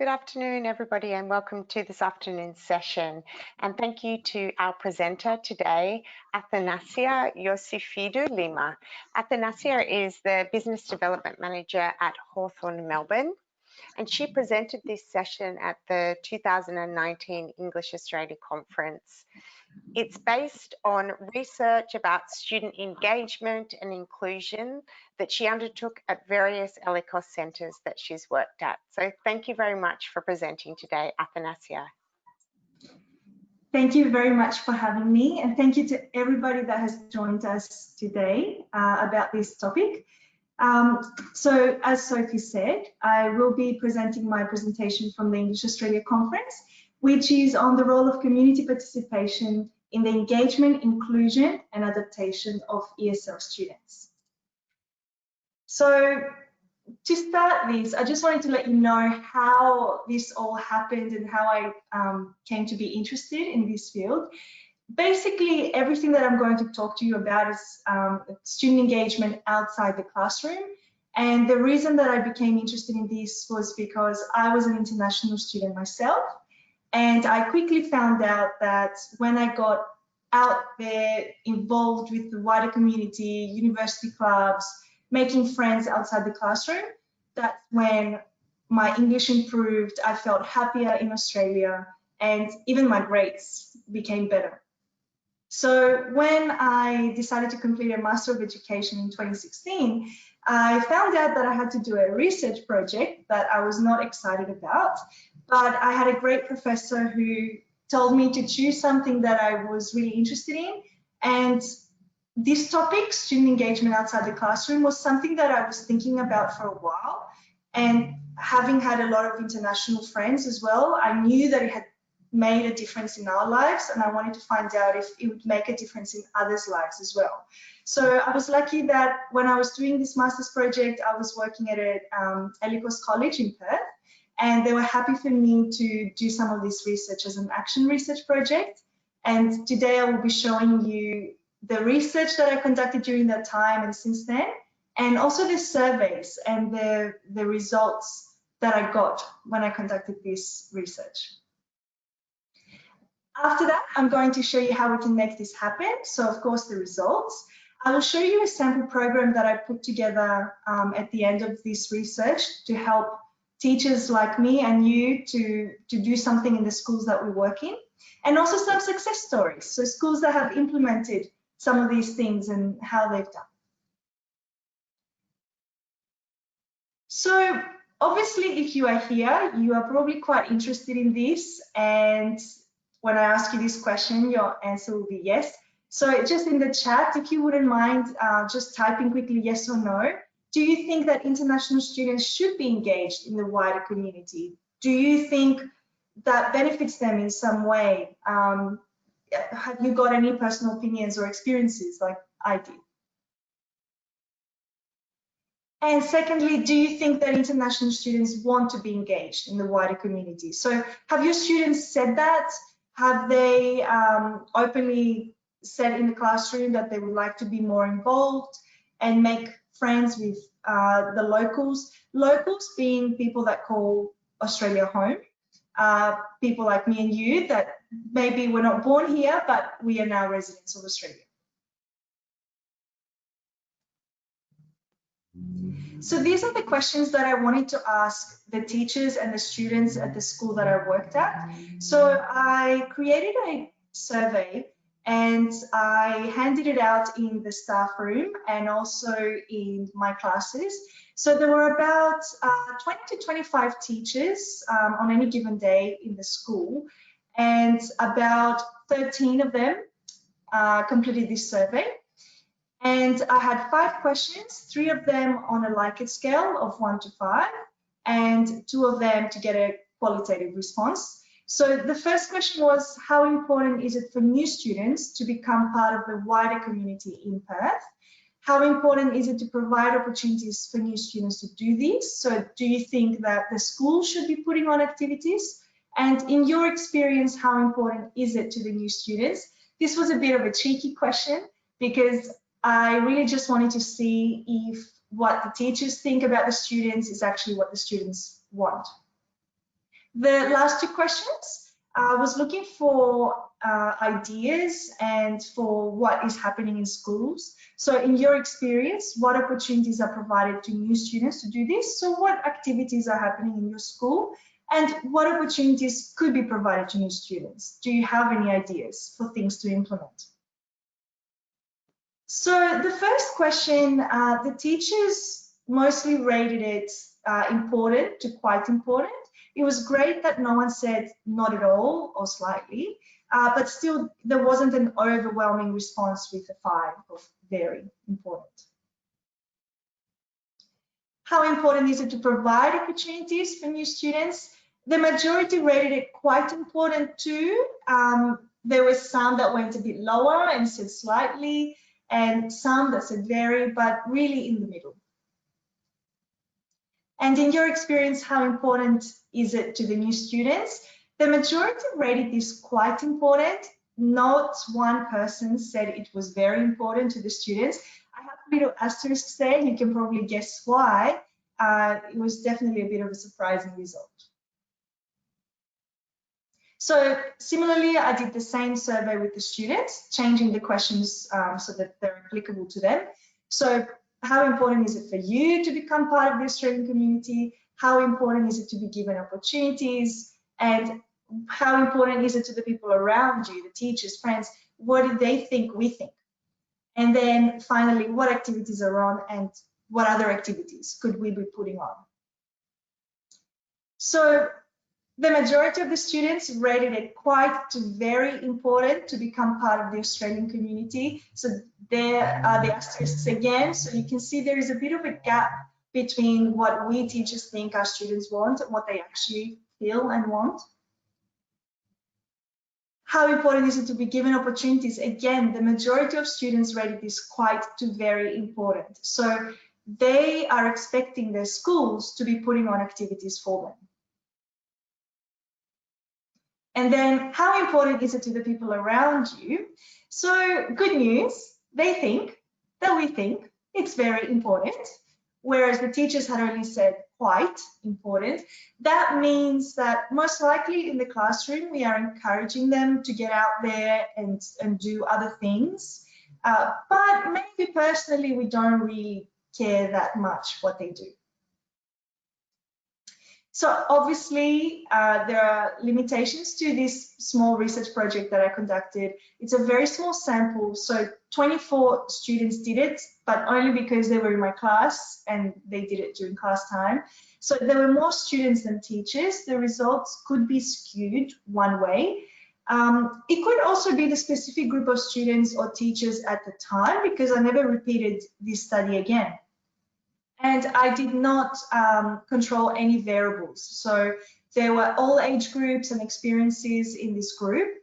Good afternoon, everybody, and welcome to this afternoon's session. And thank you to our presenter today, Athanasia Iosifidou Lima. Athanasia is the Business Development Manager at Hawthorn, Melbourne, and she presented this session at the 2019 English Australia Conference. It's based on research about student engagement and inclusion that she undertook at various ELICOS centres that she's worked at. So thank you very much for presenting today, Athanasia. Thank you very much for having me, and thank you to everybody that has joined us today about this topic. So as Sophie said, I will be presenting my presentation from the English Australia Conference, which is on the role of community participation in the engagement, inclusion and adaptation of ESL students. So to start this, I just wanted to let you know how this all happened and how I came to be interested in this field. Basically, everything that I'm going to talk to you about is student engagement outside the classroom. And the reason that I became interested in this was because I was an international student myself. And I quickly found out that when I got out there involved with the wider community, university clubs, making friends outside the classroom, that's when my English improved. I felt happier in Australia, and even my grades became better. So when I decided to complete a Master of Education in 2016, I found out that I had to do a research project that I was not excited about, but I had a great professor who told me to choose something that I was really interested in. And this topic, student engagement outside the classroom, was something that I was thinking about for a while. And having had a lot of international friends as well, I knew that it had made a difference in our lives, and I wanted to find out if it would make a difference in others' lives as well. So I was lucky that when I was doing this master's project, I was working at a ELICOS college in Perth, and they were happy for me to do some of this research as an action research project. And today I will be showing you the research that I conducted during that time and since then, and also the surveys and the results that I got when I conducted this research. After that, I'm going to show you how we can make this happen. So of course, the results. I will show you a sample program that I put together at the end of this research to help teachers like me and you to do something in the schools that we work in, and also some success stories. So schools that have implemented some of these things and how they've done. So obviously, if you are here, you are probably quite interested in this, and when I ask you this question, your answer will be yes. So just in the chat, if you wouldn't mind just typing quickly yes or no. Do you think that international students should be engaged in the wider community? Do you think that benefits them in some way? Have you got any personal opinions or experiences like I did? And secondly, do you think that international students want to be engaged in the wider community? So have your students said that? Have they openly said in the classroom that they would like to be more involved and make friends with the locals? Locals being people that call Australia home, people like me and you that maybe we're not born here, but we are now residents of Australia. So these are the questions that I wanted to ask the teachers and the students at the school that I worked at. So I created a survey and I handed it out in the staff room and also in my classes. So there were about 20 to 25 teachers on any given day in the school, and about 13 of them completed this survey. And I had 5 questions, 3 of them on a Likert scale of 1 to 5, and 2 of them to get a qualitative response. So the first question was, how important is it for new students to become part of the wider community in Perth? How important is it to provide opportunities for new students to do this? So do you think that the school should be putting on activities? And in your experience, how important is it to the new students? This was a bit of a cheeky question because I really just wanted to see if what the teachers think about the students is actually what the students want. The last two questions was looking for ideas and for what is happening in schools. So in your experience, what opportunities are provided to new students to do this? So what activities are happening in your school and what opportunities could be provided to new students? Do you have any ideas for things to implement? So the first question, the teachers mostly rated it important to quite important. It was great that no one said not at all or slightly, but still there wasn't an overwhelming response with a 5 of very important. How important is it to provide opportunities for new students? The majority rated it quite important too. There were some that went a bit lower and said slightly, and some that said very, but really in the middle. And in your experience, how important is it to the new students? The majority rated this quite important. Not one person said it was very important to the students. I have a little asterisk there, and you can probably guess why. It was definitely a bit of a surprising result. So similarly, I did the same survey with the students, changing the questions so that they're applicable to them. So how important is it for you to become part of the Australian community? How important is it to be given opportunities? And how important is it to the people around you, the teachers, friends? What do they think we think? And then finally, what activities are on and what other activities could we be putting on? So the majority of the students rated it quite very important to become part of the Australian community. So there are the asterisks again. So you can see there is a bit of a gap between what we teachers think our students want and what they actually feel and want. How important is it to be given opportunities? Again, the majority of students rated this quite very important. So they are expecting their schools to be putting on activities for them. And then how important is it to the people around you? So good news, they think that we think it's very important, whereas the teachers had only said quite important. That means that most likely in the classroom, we are encouraging them to get out there and do other things. But maybe personally, we don't really care that much what they do. So obviously, there are limitations to this small research project that I conducted. It's a very small sample, so 24 students did it, but only because they were in my class and they did it during class time. So there were more students than teachers. The results could be skewed one way. It could also be the specific group of students or teachers at the time, because I never repeated this study again. And I did not control any variables. So there were all age groups and experiences in this group.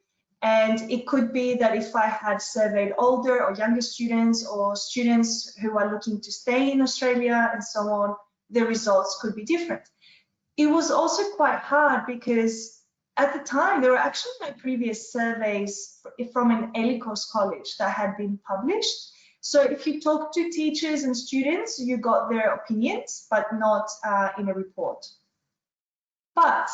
And it could be that if I had surveyed older or younger students or students who are looking to stay in Australia and so on, the results could be different. It was also quite hard because at the time, there were actually no previous surveys from an ELICOS college that had been published. So if you talk to teachers and students, you got their opinions, but not in a report. But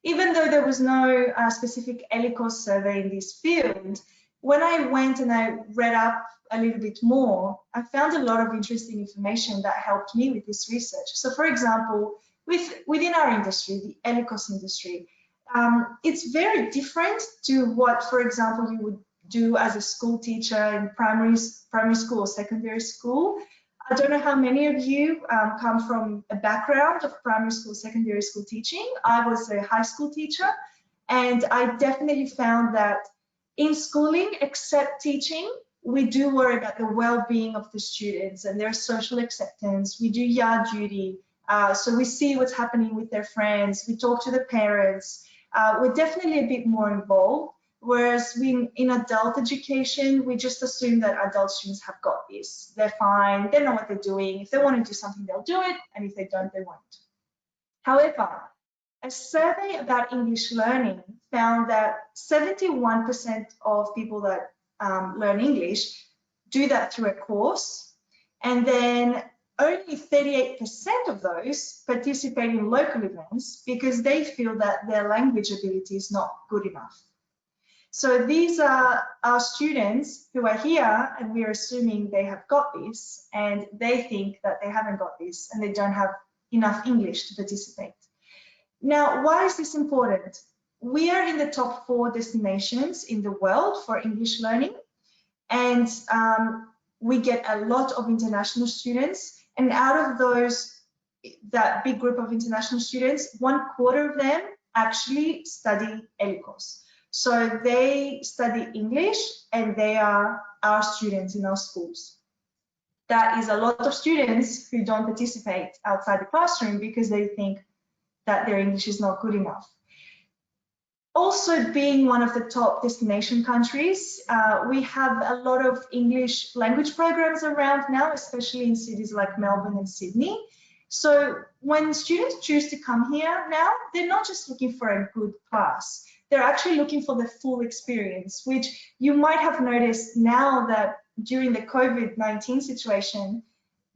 even though there was no specific ELICOS survey in this field, when I went and I read up a little bit more, I found a lot of interesting information that helped me with this research. So for example, within our industry, the ELICOS industry, it's very different to what, for example, you would do as a school teacher in primary school or secondary school. I don't know how many of you come from a background of primary school, secondary school teaching. I was a high school teacher, and I definitely found that in schooling, except teaching, we do worry about the well-being of the students and their social acceptance. We do yard duty, so we see what's happening with their friends. We talk to the parents. We're definitely a bit more involved. Whereas in adult education, we just assume that adult students have got this. They're fine, they know what they're doing. If they want to do something, they'll do it, and if they don't, they won't. However, a survey about English learning found that 71% of people that learn English do that through a course, and then only 38% of those participate in local events because they feel that their language ability is not good enough. So these are our students who are here, and we're assuming they have got this, and they think that they haven't got this and they don't have enough English to participate. Now, why is this important? We are in the top 4 destinations in the world for English learning, and we get a lot of international students, and out of those, that big group of international students, 1/4 of them actually study ELICOS. So they study English and they are our students in our schools. That is a lot of students who don't participate outside the classroom because they think that their English is not good enough. Also, being one of the top destination countries, we have a lot of English language programs around now, especially in cities like Melbourne and Sydney. So when students choose to come here now, they're not just looking for a good class. They're actually looking for the full experience, which you might have noticed now that during the COVID-19 situation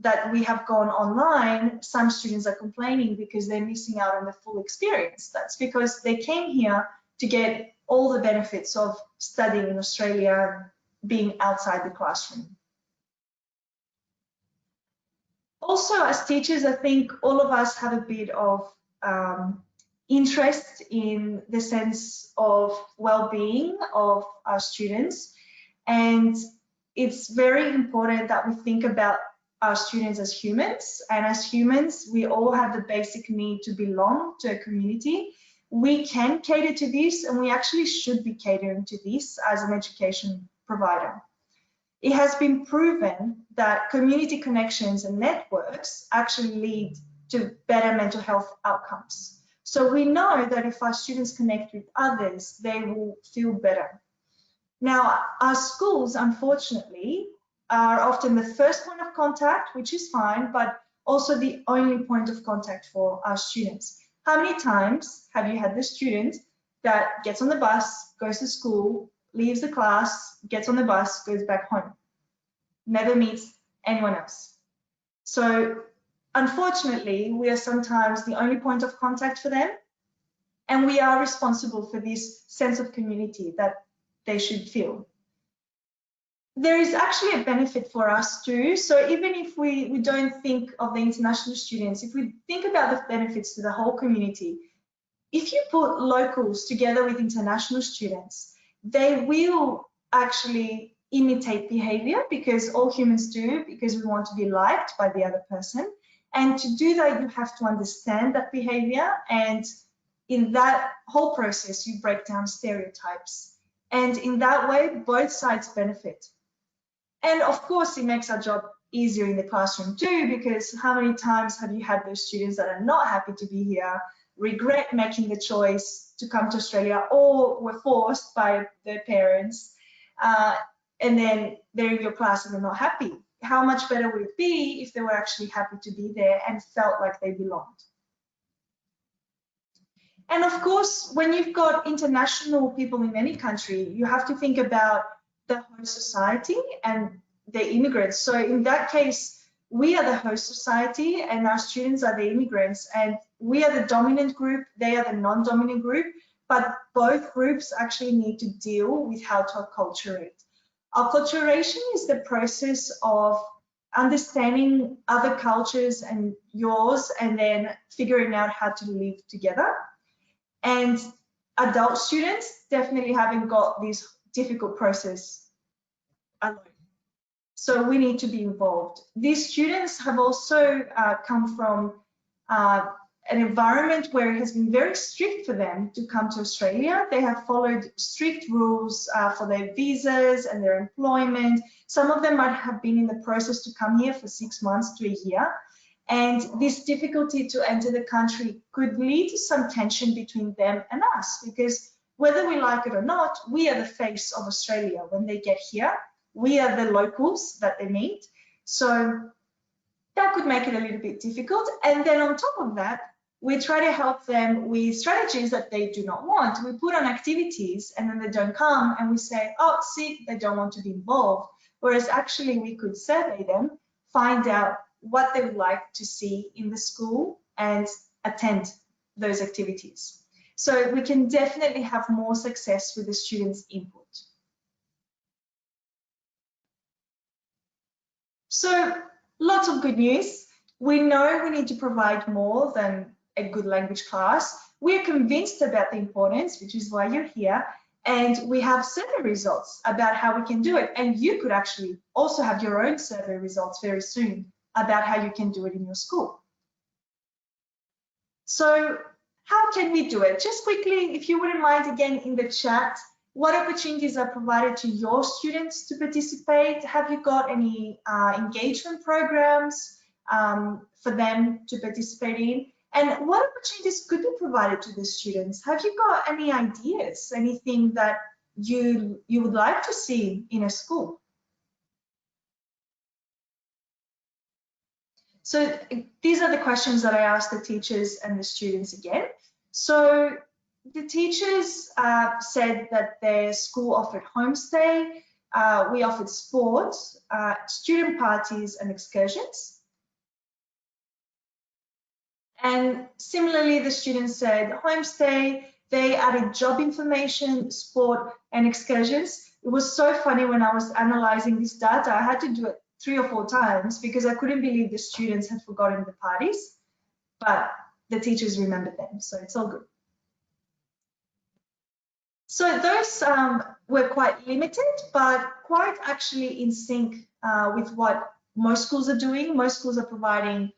that we have gone online, some students are complaining because they're missing out on the full experience. That's because they came here to get all the benefits of studying in Australia, being outside the classroom. Also, as teachers, I think all of us have a bit of interest in the sense of well-being of our students, and it's very important that we think about our students as humans, and as humans we all have the basic need to belong to a community. We can cater to this, and we actually should be catering to this as an education provider. It has been proven that community connections and networks actually lead to better mental health outcomes. So we know that if our students connect with others, they will feel better. Now, our schools, unfortunately, are often the first point of contact, which is fine, but also the only point of contact for our students. How many times have you had the student that gets on the bus, goes to school, leaves the class, gets on the bus, goes back home, never meets anyone else? So unfortunately, we are sometimes the only point of contact for them, and we are responsible for this sense of community that they should feel. There is actually a benefit for us too. So even if we don't think of the international students, if we think about the benefits to the whole community, if you put locals together with international students, they will actually imitate behavior, because all humans do, because we want to be liked by the other person. And to do that, you have to understand that behavior, and in that whole process, you break down stereotypes. And in that way, both sides benefit. And of course, it makes our job easier in the classroom too, because how many times have you had those students that are not happy to be here, regret making the choice to come to Australia, or were forced by their parents, and then they're in your class and they're not happy? How much better would it be if they were actually happy to be there and felt like they belonged? And of course, when you've got international people in any country, you have to think about the host society and the immigrants. So in that case, we are the host society and our students are the immigrants, and we are the dominant group, they are the non-dominant group, but both groups actually need to deal with how to acculturate. Acculturation is the process of understanding other cultures and yours, and then figuring out how to live together. And adult students definitely haven't got this difficult process alone. So we need to be involved. These students have also come from an environment where it has been very strict for them to come to Australia. They have followed strict rules for their visas and their employment. Some of them might have been in the process to come here for 6 months to a year. And this difficulty to enter the country could lead to some tension between them and us, because whether we like it or not, we are the face of Australia. When they get here, we are the locals that they meet. So that could make it a little bit difficult. And then on top of that, we try to help them with strategies that they do not want. We put on activities and then they don't come, and we say, oh, see, they don't want to be involved. Whereas actually we could survey them, find out what they would like to see in the school and attend those activities. So we can definitely have more success with the students' input. So lots of good news. We know we need to provide more than a good language class. We're convinced about the importance, which is why you're here, and we have survey results about how we can do it. And you could actually also have your own survey results very soon about how you can do it in your school. So how can we do it? Just quickly, if you wouldn't mind, again in the chat, what opportunities are provided to your students to participate? Have you got any engagement programs for them to participate in? And what opportunities could be provided to the students? Have you got any ideas, anything that you would like to see in a school? So these are the questions that I asked the teachers and the students again. So the teachers said that their school offered homestay, we offered sports, student parties and excursions. And similarly, the students said homestay, they added job information, sport and excursions. It was so funny when I was analyzing this data, I had to do it 3 or 4 times because I couldn't believe the students had forgotten the parties, but the teachers remembered them, so it's all good. So those were quite limited, but quite actually in sync with what most schools are doing. Most schools are providing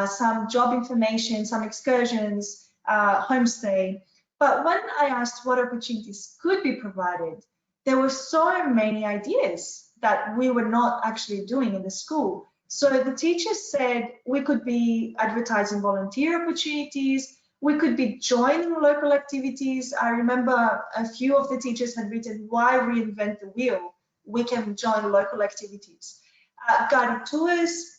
some job information, some excursions, homestay. But when I asked what opportunities could be provided, there were so many ideas that we were not actually doing in the school. So the teachers said we could be advertising volunteer opportunities, we could be joining local activities. I remember a few of the teachers had written, why reinvent the wheel? We can join local activities. Guided tours,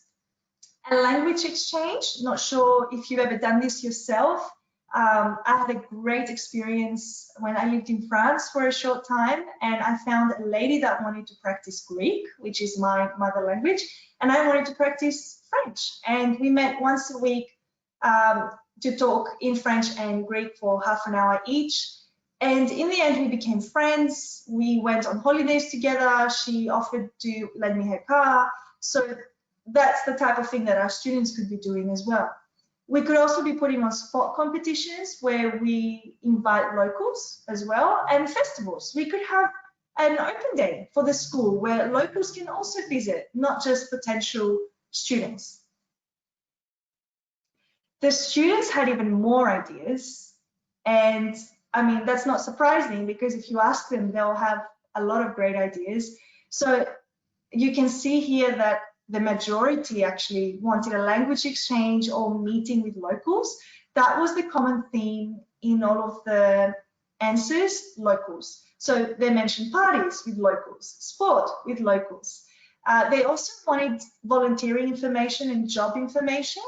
a language exchange. Not sure if you've ever done this yourself. I had a great experience when I lived in France for a short time, and I found a lady that wanted to practice Greek, which is my mother language, and I wanted to practice French. And we met once a week to talk in French and Greek for half an hour each. And in the end, we became friends. We went on holidays together. She offered to lend me her car. So that's the type of thing that our students could be doing as well. We could also be putting on sport competitions where we invite locals as well, and festivals. We could have an open day for the school where locals can also visit, not just potential students. The students had even more ideas, and I mean, that's not surprising because if you ask them, they'll have a lot of great ideas. So you can see here that the majority actually wanted a language exchange or meeting with locals. That was the common theme in all of the answers, locals. So they mentioned parties with locals, sport with locals. They also wanted volunteering information and job information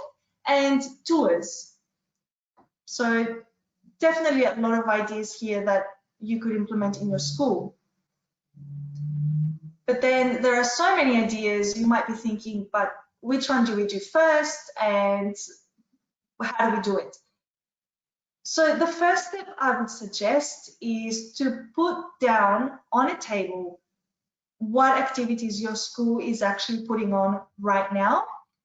and tours. So definitely a lot of ideas here that you could implement in your school. But then there are so many ideas, you might be thinking, but which one do we do first and how do we do it? So the first step I would suggest is to put down on a table what activities your school is actually putting on right now.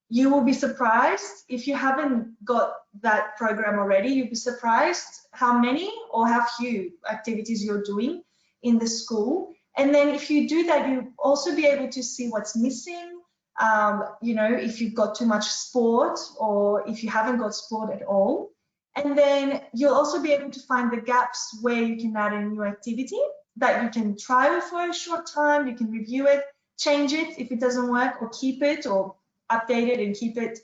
You will be surprised if you haven't got that program already. You'll be surprised how many or how few activities you're doing in the school. And then if you do that, you'll also be able to see what's missing. You know, if you've got too much sport or if you haven't got sport at all. And then you'll also be able to find the gaps where you can add a new activity that you can trial for a short time. You can review it, change it if it doesn't work, or keep it or update it and keep it.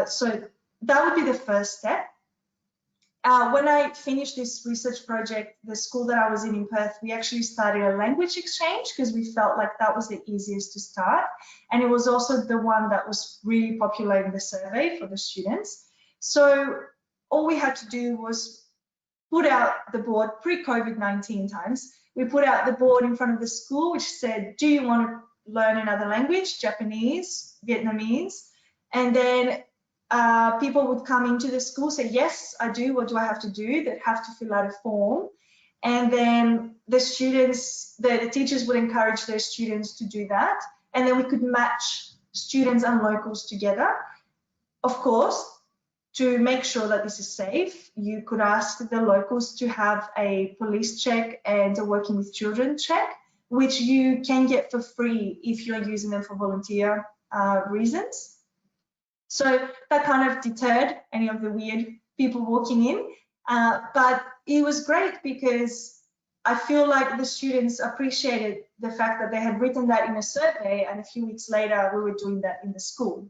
So that would be the first step. When I finished this research project, the school that I was in Perth, we actually started a language exchange because we felt like that was the easiest to start. And it was also the one that was really popular in the survey for the students. So all we had to do was put out the board pre-COVID-19 times. We put out the board in front of the school, which said, do you want to learn another language, Japanese, Vietnamese? And then people would come into the school, say, yes, I do, what do I have to do? They'd have to fill out a form. And then the students, the teachers would encourage their students to do that. And then we could match students and locals together. Of course, to make sure that this is safe, you could ask the locals to have a police check and a working with children check, which you can get for free if you're using them for volunteer reasons. So that kind of deterred any of the weird people walking in. But it was great because I feel like the students appreciated the fact that they had written that in a survey, and a few weeks later we were doing that in the school.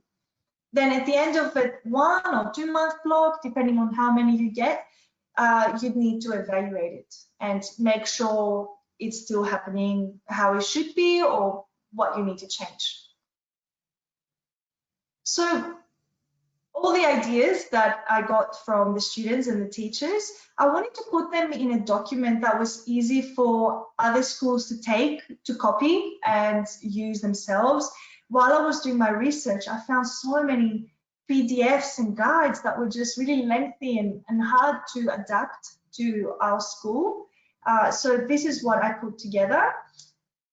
Then at the end of a 1 or 2 month block, depending on how many you get, you'd need to evaluate it and make sure it's still happening how it should be or what you need to change. So all the ideas that I got from the students and the teachers, I wanted to put them in a document that was easy for other schools to take, to copy and use themselves. While I was doing my research, I found so many PDFs and guides that were just really lengthy and hard to adapt to our school. So this is what I put together.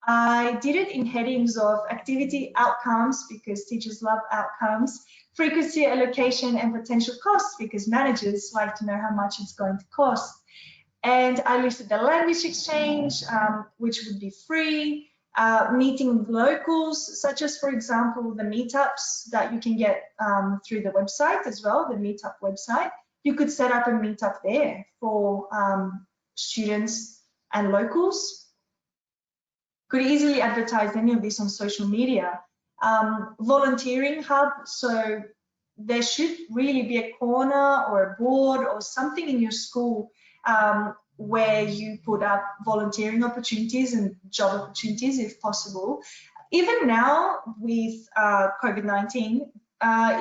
I did it in headings of activity outcomes, because teachers love outcomes, frequency, allocation, and potential costs, because managers like to know how much it's going to cost. And I listed the language exchange, which would be free, meeting with locals, such as, for example, the meetups that you can get through the website as well, the meetup website. You could set up a meetup there for students and locals. Could easily advertise any of this on social media. Volunteering hub, so there should really be a corner or a board or something in your school where you put up volunteering opportunities and job opportunities if possible. Even now with COVID-19,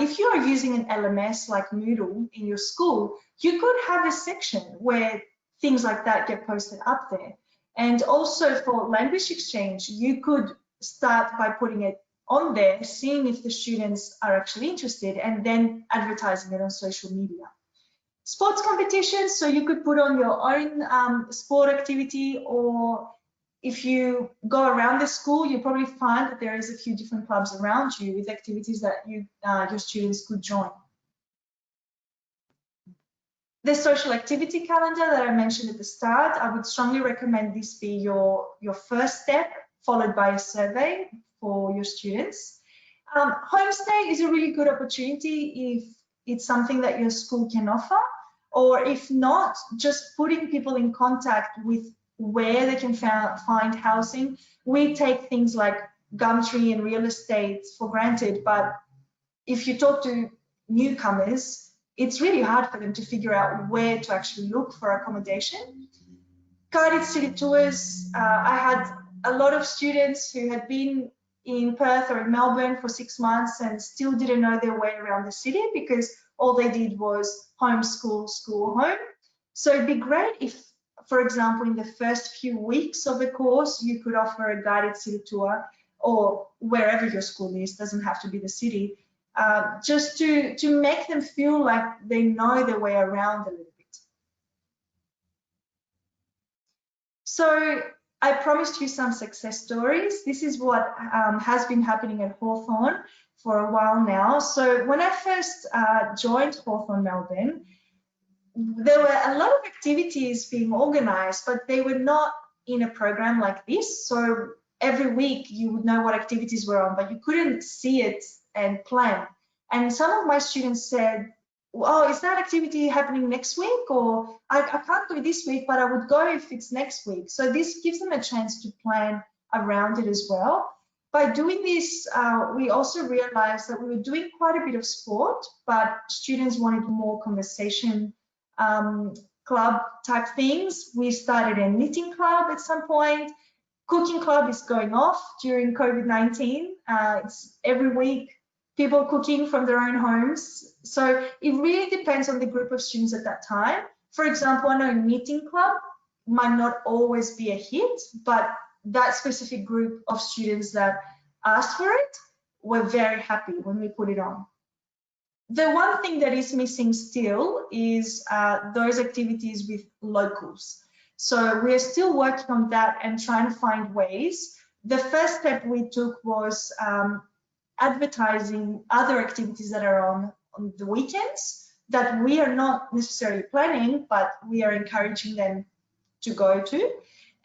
if you are using an LMS like Moodle in your school, you could have a section where things like that get posted up there. And also for language exchange, you could start by putting it on there, seeing if the students are actually interested, and then advertising it on social media. Sports competitions, so you could put on your own sport activity, or if you go around the school, you probably find that there is a few different clubs around you with activities that your students could join. The social activity calendar that I mentioned at the start, I would strongly recommend this be your first step, followed by a survey for your students. Homestay is a really good opportunity if it's something that your school can offer, or if not, just putting people in contact with where they can find housing. We take things like Gumtree and real estate for granted, but if you talk to newcomers, it's really hard for them to figure out where to actually look for accommodation. Guided city tours, I had a lot of students who had been in Perth or in Melbourne for 6 months and still didn't know their way around the city because all they did was home, school, school, home. So it'd be great if, for example, in the first few weeks of the course, you could offer a guided city tour, or wherever your school is, doesn't have to be the city, just to make them feel like they know their way around a little bit. So I promised you some success stories. This is what has been happening at Hawthorn for a while now. So when I first joined Hawthorn Melbourne, there were a lot of activities being organized, but they were not in a program like this. So every week you would know what activities were on, but you couldn't see it and plan. And some of my students said, oh, is that activity happening next week? Or I can't go this week, but I would go if it's next week. So this gives them a chance to plan around it as well. By doing this, we also realized that we were doing quite a bit of sport, but students wanted more conversation club type things. We started a knitting club at some point. Cooking club is going off during COVID-19. It's every week, people cooking from their own homes. So it really depends on the group of students at that time. For example, I know a knitting club might not always be a hit, but that specific group of students that asked for it were very happy when we put it on. The one thing that is missing still is those activities with locals. So we're still working on that and trying to find ways. The first step we took was advertising other activities that are on the weekends that we are not necessarily planning, but we are encouraging them to go to.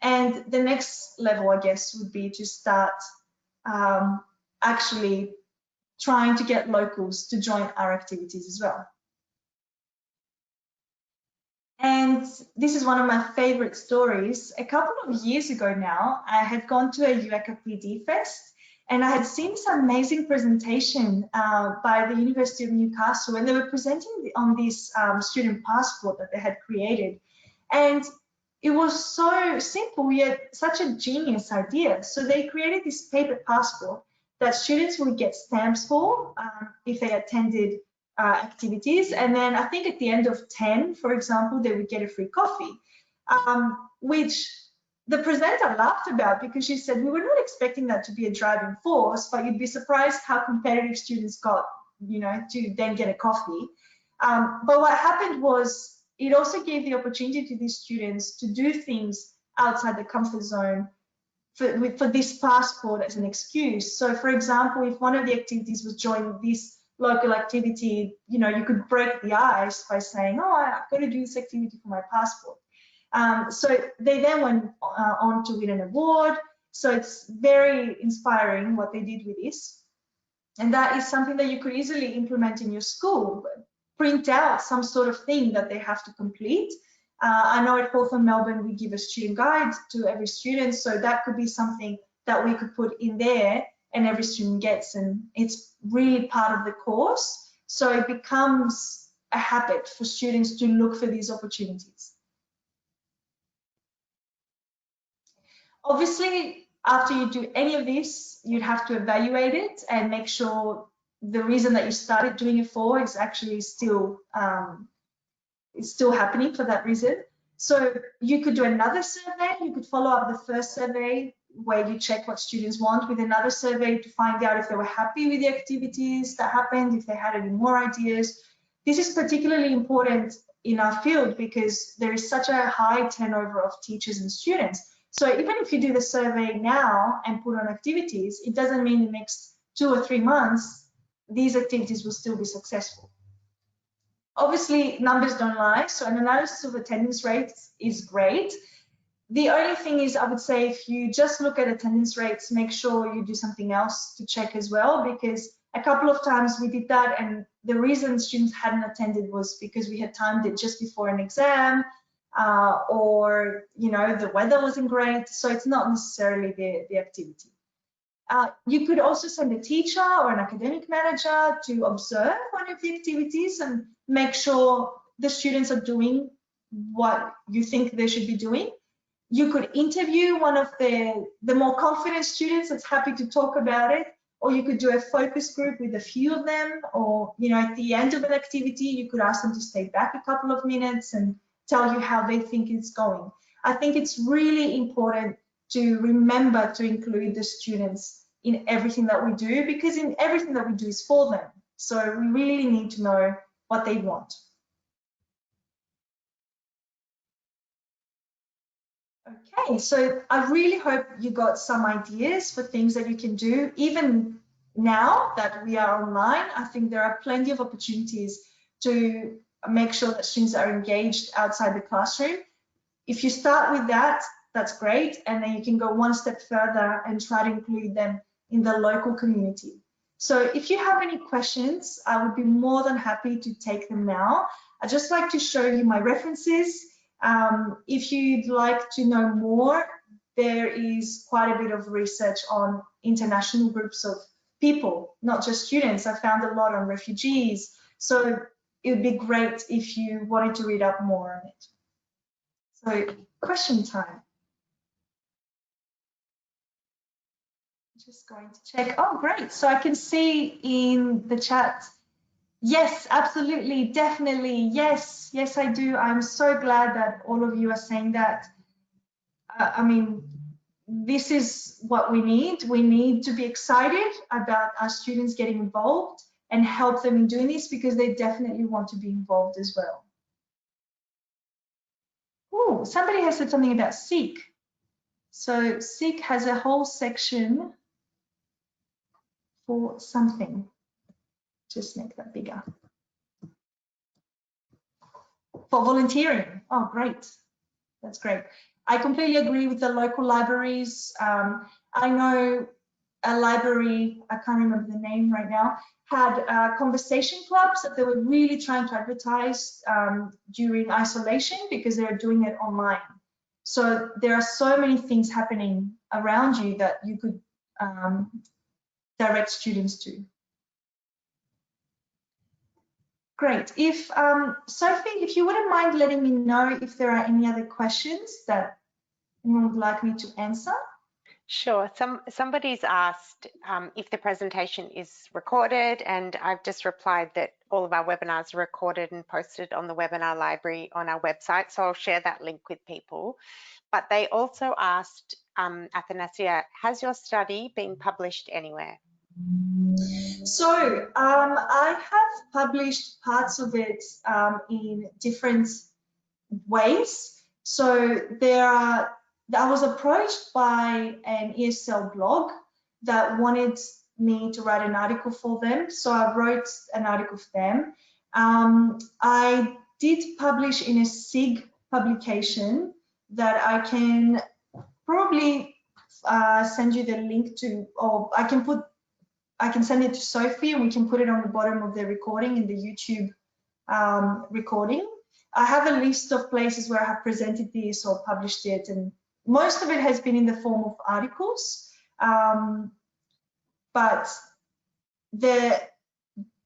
And the next level, I guess, would be to start actually trying to get locals to join our activities as well. And this is one of my favorite stories. A couple of years ago now, I had gone to a UECA PD Fest, and I had seen this amazing presentation by the University of Newcastle, and they were presenting on this student passport that they had created. And it was so simple, yet such a genius idea. So they created this paper passport that students would get stamps for if they attended activities. And then I think at the end of 10, for example, they would get a free coffee, which the presenter laughed about because she said, we were not expecting that to be a driving force, but you'd be surprised how competitive students got, you know, to then get a coffee. But what happened was it also gave the opportunity to these students to do things outside the comfort zone for this passport as an excuse. So for example, if one of the activities was joining this local activity, you know, you could break the ice by saying, oh, I've got to do this activity for my passport. So they then went on to win an award. So it's very inspiring what they did with this. And that is something that you could easily implement in your school. Print out some sort of thing that they have to complete. I know at Hawthorne Melbourne, we give a student guide to every student. So that could be something that we could put in there and every student gets, and it's really part of the course. So it becomes a habit for students to look for these opportunities. Obviously, after you do any of this, you'd have to evaluate it and make sure the reason that you started doing it for is actually still happening for that reason. So you could do another survey. You could follow up the first survey where you check what students want with another survey to find out if they were happy with the activities that happened, if they had any more ideas. This is particularly important in our field because there is such a high turnover of teachers and students. So even if you do the survey now and put on activities, it doesn't mean the next 2 or 3 months these activities will still be successful. Obviously, numbers don't lie, so an analysis of attendance rates is great. The only thing is, I would say, if you just look at attendance rates, make sure you do something else to check as well, because a couple of times we did that, and the reason students hadn't attended was because we had timed it just before an exam, or, you know, the weather wasn't great, so it's not necessarily the activity. You could also send a teacher or an academic manager to observe one of the activities and make sure the students are doing what you think they should be doing. You could interview one of the more confident students that's happy to talk about it, or you could do a focus group with a few of them, or, you know, at the end of an activity, you could ask them to stay back a couple of minutes and tell you how they think it's going. I think it's really important to remember to include the students in everything that we do, because in everything that we do is for them. So we really need to know what they want. Okay, so I really hope you got some ideas for things that you can do. Even now that we are online, I think there are plenty of opportunities to make sure that students are engaged outside the classroom. If you start with that, that's great, and then you can go one step further and try to include them in the local community. So if you have any questions, I would be more than happy to take them now. I'd just like to show you my references. If you'd like to know more, there is quite a bit of research on international groups of people, not just students. I found a lot on refugees. So it would be great if you wanted to read up more on it. So question time. Just going to check. Oh, great. So I can see in the chat, yes, absolutely, definitely. Yes, yes, I do. I'm so glad that all of you are saying that. I mean, this is what we need. We need to be excited about our students getting involved. and help them in doing this, because they definitely want to be involved as well. Oh, somebody has said something about Seek. So Seek has a whole section for something. Just make that bigger. For volunteering. Oh, great. That's great. I completely agree with the local libraries. I know a library, I can't remember the name right now, had conversation clubs that they were really trying to advertise during isolation, because they are doing it online. So there are so many things happening around you that you could direct students to. Great. If Sophie, if you wouldn't mind letting me know if there are any other questions that you would like me to answer. Sure. Somebody's asked if the presentation is recorded, and I've just replied that all of our webinars are recorded and posted on the webinar library on our website, so I'll share that link with people. But they also asked, Athanasia, has your study been published anywhere? So I have published parts of it in different ways. So I was approached by an ESL blog that wanted me to write an article for them. So I wrote an article for them. I did publish in a SIG publication that I can probably send you the link to, or I can send it to Sophie, and we can put it on the bottom of the recording in the YouTube recording. I have a list of places where I have presented this or published it, and most of it has been in the form of articles. But the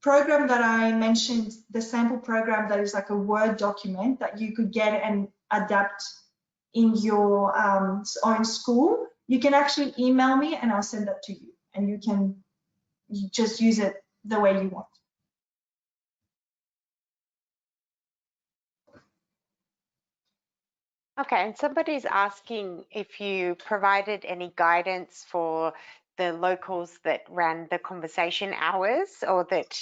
program that I mentioned, the sample program that is like a Word document that you could get and adapt in your own school, you can actually email me and I'll send that to you, and you can just use it the way you want. Okay, and somebody's asking if you provided any guidance for the locals that ran the conversation hours, or that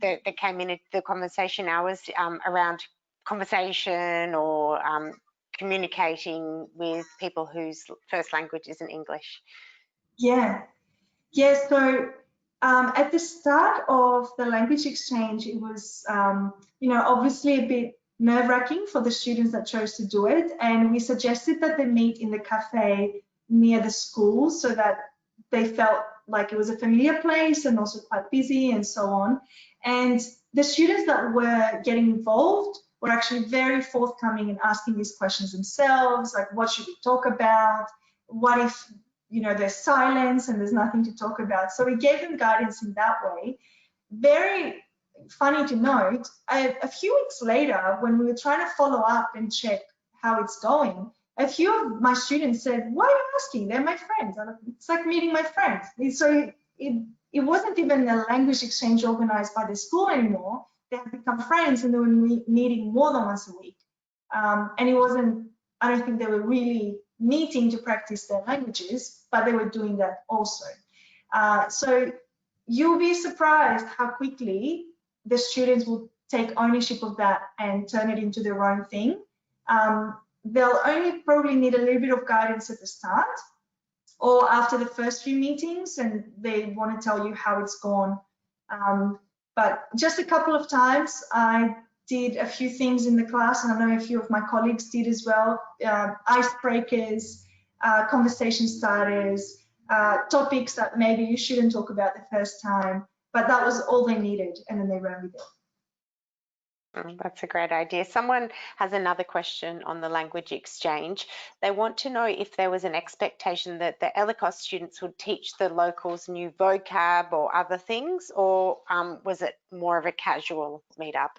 that came in at the conversation hours around conversation or communicating with people whose first language isn't English. Yeah. So at the start of the language exchange, it was, obviously a bit nerve-wracking for the students that chose to do it. And we suggested that they meet in the cafe near the school so that they felt like it was a familiar place and also quite busy and so on. And the students that were getting involved were actually very forthcoming in asking these questions themselves, like, what should we talk about? What if there's silence and there's nothing to talk about? So we gave them guidance in that way. Very funny to note, a few weeks later, when we were trying to follow up and check how it's going, a few of my students said, why are you asking? They're my friends. It's like meeting my friends. So it wasn't even a language exchange organized by the school anymore. They had become friends and they were meeting more than once a week. And it wasn't, I don't think they were really meeting to practice their languages, but they were doing that also. So you'll be surprised how quickly the students will take ownership of that and turn it into their own thing. They'll only probably need a little bit of guidance at the start or after the first few meetings, and they want to tell you how it's gone. But just a couple of times, I did a few things in the class, and I know a few of my colleagues did as well. Icebreakers, conversation starters, topics that maybe you shouldn't talk about the first time, but that was all they needed, and then they ran with it. That's a great idea. Someone has another question on the language exchange. They want to know if there was an expectation that the ELICOS students would teach the locals new vocab or other things, or was it more of a casual meetup?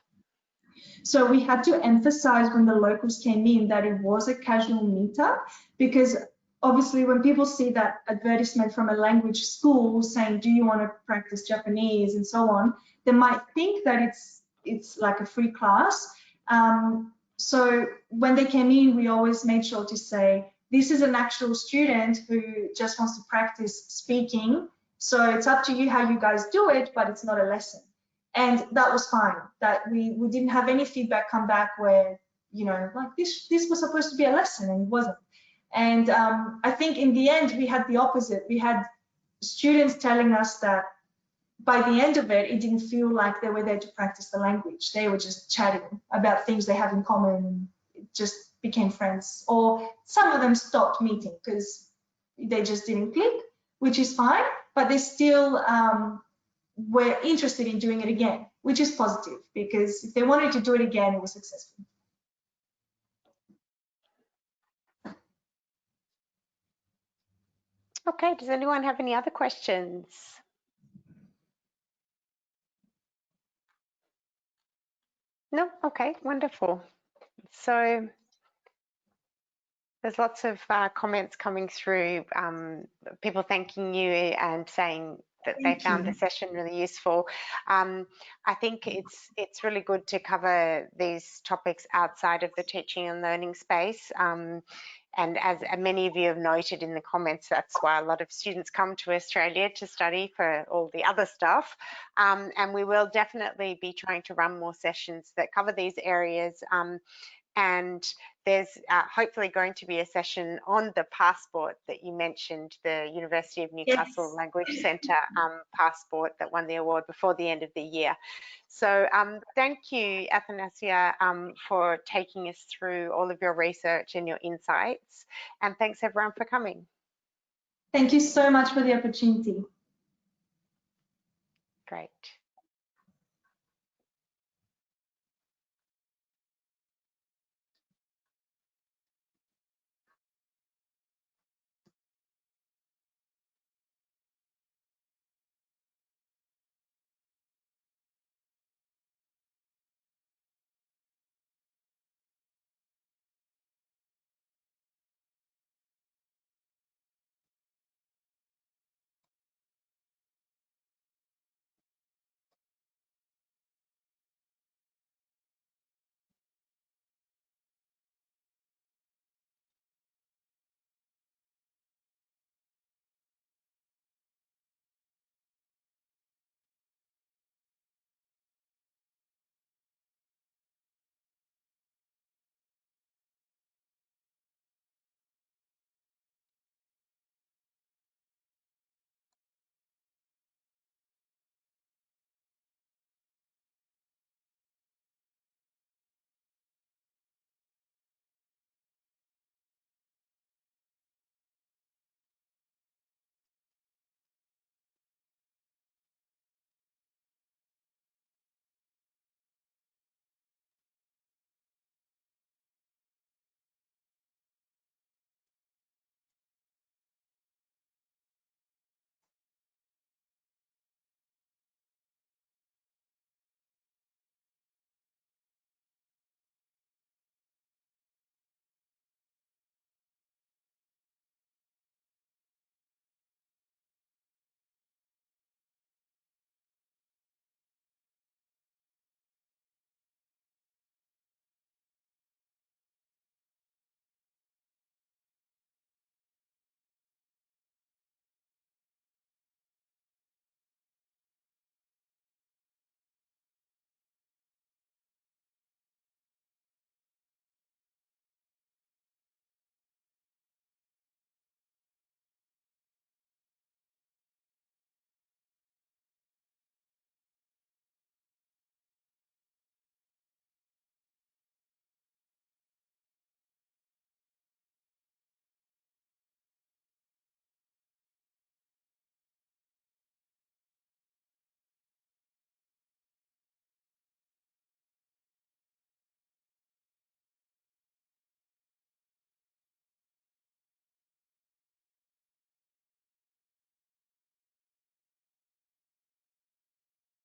So we had to emphasize when the locals came in that it was a casual meetup, because obviously when people see that advertisement from a language school saying, do you want to practice Japanese and so on, they might think that it's like a free class. So when they came in, we always made sure to say, this is an actual student who just wants to practice speaking. So it's up to you how you guys do it, but it's not a lesson. And that was fine. That we didn't have any feedback come back where, you know, like this was supposed to be a lesson and it wasn't. And I think in the end, we had the opposite. We had students telling us that by the end of it, it didn't feel like they were there to practice the language. They were just chatting about things they have in common, and it just became friends. Or some of them stopped meeting because they just didn't click, which is fine, but they still were interested in doing it again, which is positive, because if they wanted to do it again, it was successful. Okay, does anyone have any other questions? No? Okay, wonderful. So there's lots of comments coming through, people thanking you and saying that they found the session really useful. I think it's really good to cover these topics outside of the teaching and learning space. And as many of you have noted in the comments, that's why a lot of students come to Australia to study for all the other stuff. And we will definitely be trying to run more sessions that cover these areas. And there's hopefully going to be a session on the passport that you mentioned, the University of Newcastle Language Centre passport that won the award before the end of the year. So thank you, Athanasia, for taking us through all of your research and your insights. And thanks everyone for coming. Thank you so much for the opportunity. Great.